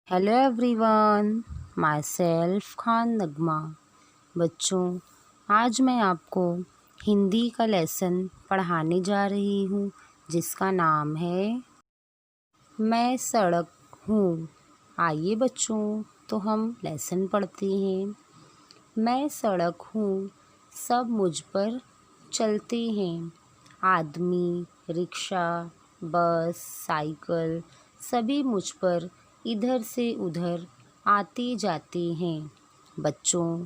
Hello everyone, my self Khan Nagma. बच्चों, आज मैं आपको हिंदी का लेसन पढ़ाने जा रही हूँ जिसका नाम है मैं सड़क हूँ। आइए बच्चों, तो हम लेसन पढ़ते हैं। मैं सड़क हूँ, सब मुझ पर चलते हैं। आदमी, रिक्शा, बस, साइकिल सभी मुझ पर इधर से उधर आते जाते हैं। बच्चों,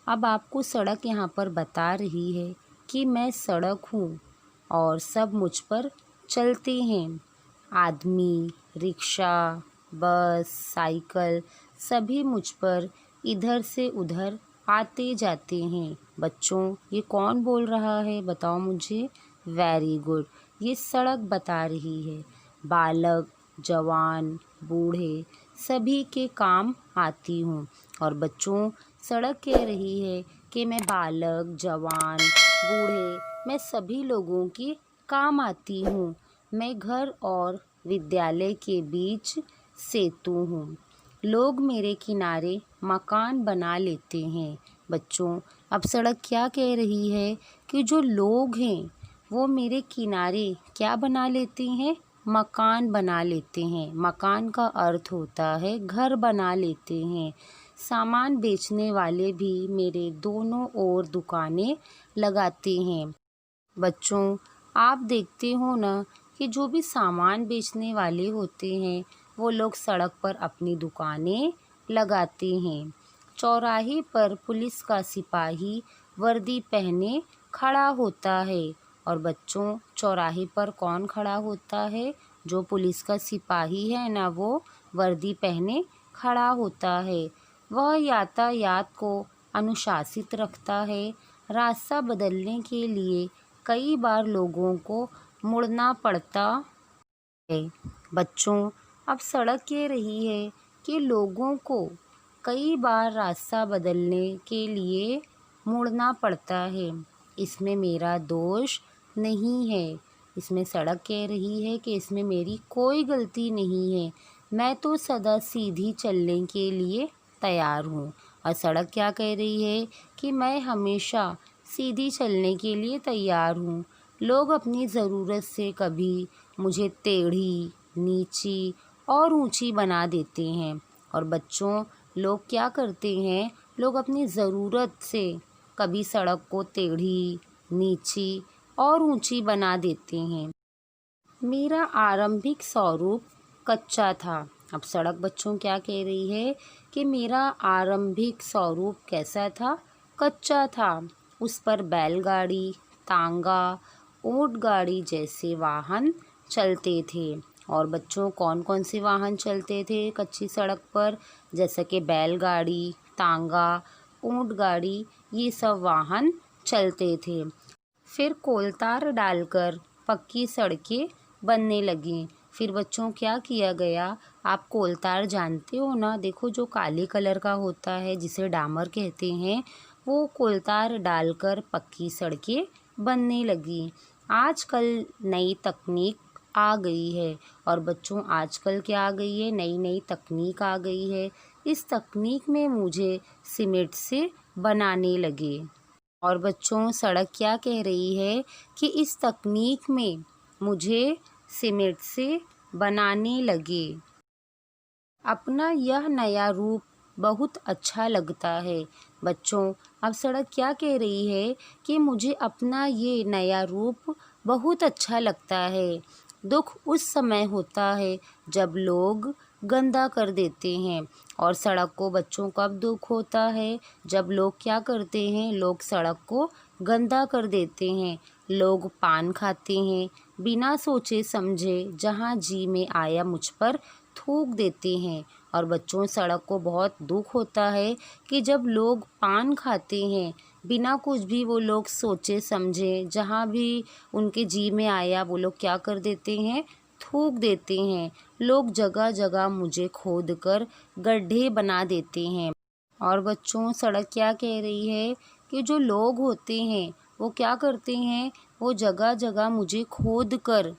अब आपको सड़क यहाँ पर बता रही है कि मैं सड़क हूँ और सब मुझ पर चलते हैं। आदमी, रिक्शा, बस, साइकिल सभी मुझ पर इधर से उधर आते जाते हैं। बच्चों, ये कौन बोल रहा है बताओ मुझे। वेरी गुड, ये सड़क बता रही है। बालक, जवान, बूढ़े सभी के काम आती हूँ। और बच्चों, सड़क कह रही है कि मैं बालक, जवान, बूढ़े मैं सभी लोगों के काम आती हूँ। मैं घर और विद्यालय के बीच सेतु हूँ। लोग मेरे किनारे मकान बना लेते हैं। बच्चों, अब सड़क क्या कह रही है कि जो लोग हैं वो मेरे किनारे क्या बना लेते हैं, मकान बना लेते हैं। मकान का अर्थ होता है घर बना लेते हैं। सामान बेचने वाले भी मेरे दोनों ओर दुकानें लगाते हैं। बच्चों, आप देखते हो ना कि जो भी सामान बेचने वाले होते हैं वो लोग सड़क पर अपनी दुकानें लगाते हैं। चौराहे पर पुलिस का सिपाही वर्दी पहने खड़ा होता है। और बच्चों, चौराहे पर कौन खड़ा होता है? जो पुलिस का सिपाही है ना, वो वर्दी पहने खड़ा होता है। वह यातायात को अनुशासित रखता है। रास्ता बदलने के लिए कई बार लोगों को मुड़ना पड़ता है। बच्चों, अब सड़क कह रही है कि लोगों को कई बार रास्ता बदलने के लिए मुड़ना पड़ता है। इसमें मेरा दोष नहीं है। इसमें सड़क कह रही है कि इसमें मेरी कोई गलती नहीं है। मैं तो सदा सीधी चलने के लिए तैयार हूँ। और सड़क क्या कह रही है कि मैं हमेशा सीधी चलने के लिए तैयार हूँ। लोग अपनी ज़रूरत से कभी मुझे टेढ़ी, नीची और ऊंची बना देते हैं। और बच्चों, लोग क्या करते हैं? लोग अपनी ज़रूरत से कभी सड़क को टेढ़ी, नीची और ऊंची बना देते हैं। मेरा आरंभिक स्वरूप कच्चा था। अब सड़क बच्चों क्या कह रही है कि मेरा आरंभिक स्वरूप कैसा था? कच्चा था। उस पर बैलगाड़ी, तांगा, ऊंट गाड़ी जैसे वाहन चलते थे। और बच्चों, कौन कौन से वाहन चलते थे कच्ची सड़क पर? जैसे कि बैलगाड़ी, तांगा, ऊंट गाड़ी, ये सब वाहन चलते थे। फिर कोलतार डालकर पक्की सड़कें बनने लगीं। फिर बच्चों, क्या किया गया? आप कोलतार जानते हो ना? देखो, जो काले कलर का होता है जिसे डामर कहते हैं, वो कोलतार डालकर पक्की सड़कें बनने लगीं। आजकल नई तकनीक आ गई है। और बच्चों, आजकल क्या आ गई है? नई नई तकनीक आ गई है। इस तकनीक में मुझे सीमेंट से बनाने लगे। और बच्चों, सड़क क्या कह रही है कि इस तकनीक में मुझे सीमेंट से बनाने लगे। अपना यह नया रूप बहुत अच्छा लगता है। बच्चों, अब सड़क क्या कह रही है कि मुझे अपना ये नया रूप बहुत अच्छा लगता है। दुख उस समय होता है जब लोग गंदा कर देते हैं। और सड़क को बच्चों कब दुख होता है? जब लोग क्या करते हैं? लोग सड़क को गंदा कर देते हैं। लोग पान खाते हैं, बिना सोचे समझे जहाँ जी में आया मुझ पर थूक देते हैं। और बच्चों, सड़क को बहुत दुख होता है कि जब लोग पान खाते हैं, बिना कुछ भी वो लोग सोचे समझे जहाँ भी उनके जी में आया वो लोग क्या कर देते हैं? थूक देते हैं। लोग जगह जगह मुझे खोद कर गड्ढे बना देते हैं। और बच्चों, सड़क क्या कह रही है कि जो लोग होते हैं वो क्या करते हैं? वो जगह जगह मुझे खोद कर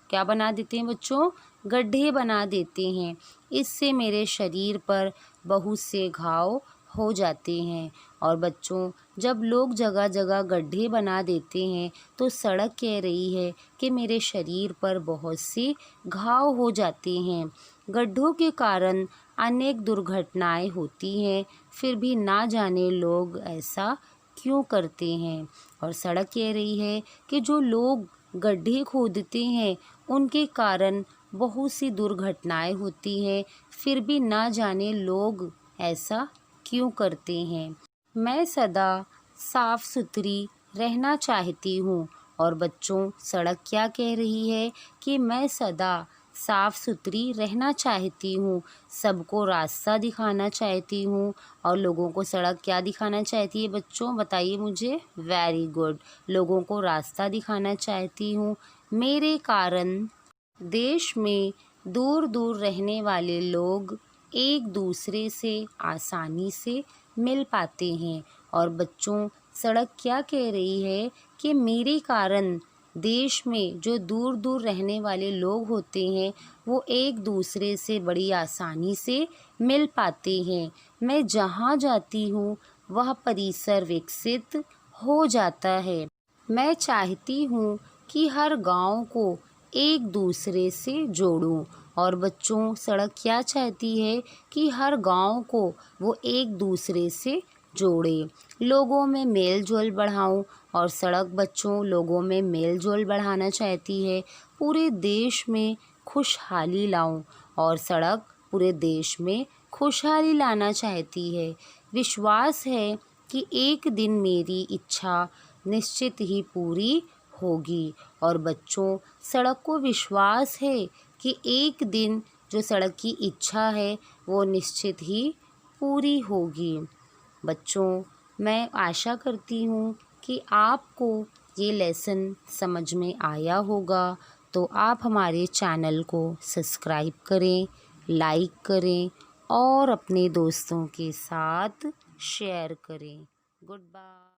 क्या बना देते हैं बच्चों? गड्ढे बना देते हैं। इससे मेरे शरीर पर बहुत से घाव हो जाते हैं। और बच्चों, जब लोग जगह जगह गड्ढे बना देते हैं तो सड़क कह रही है कि मेरे शरीर पर बहुत से घाव हो जाते हैं। गड्ढों के कारण अनेक दुर्घटनाएं होती हैं, फिर भी ना जाने लोग ऐसा क्यों करते हैं। और सड़क कह रही है कि जो लोग गड्ढे खोदते हैं उनके कारण बहुत सी दुर्घटनाएं होती हैं, फिर भी ना जाने लोग ऐसा क्यों करते हैं। मैं सदा साफ सुथरी रहना चाहती हूँ। और बच्चों, सड़क क्या कह रही है कि मैं सदा साफ सुथरी रहना चाहती हूँ, सबको रास्ता दिखाना चाहती हूँ। और लोगों को सड़क क्या दिखाना चाहती है बच्चों, बताइए मुझे। वेरी गुड, लोगों को रास्ता दिखाना चाहती हूँ। मेरे कारण देश में दूर दूर रहने वाले लोग एक दूसरे से आसानी से मिल पाते हैं। और बच्चों, सड़क क्या कह रही है कि मेरे कारण देश में जो दूर दूर रहने वाले लोग होते हैं वो एक दूसरे से बड़ी आसानी से मिल पाते हैं। मैं जहाँ जाती हूँ वह परिसर विकसित हो जाता है। मैं चाहती हूँ कि हर गांव को एक दूसरे से जोड़ूं। और बच्चों, सड़क क्या चाहती है कि हर गांव को वो एक दूसरे से जोड़े, लोगों में मेल जोल बढ़ाऊं। और सड़क बच्चों लोगों में मेल जोल बढ़ाना चाहती है, पूरे देश में खुशहाली लाऊं। और सड़क पूरे देश में खुशहाली लाना चाहती है। विश्वास है कि एक दिन मेरी इच्छा निश्चित ही पूरी होगी। और बच्चों, सड़क को विश्वास है कि एक दिन जो सड़क की इच्छा है वो निश्चित ही पूरी होगी। बच्चों, मैं आशा करती हूँ कि आपको ये लेसन समझ में आया होगा। तो आप हमारे चैनल को सब्सक्राइब करें, लाइक करें और अपने दोस्तों के साथ शेयर करें। Good bye.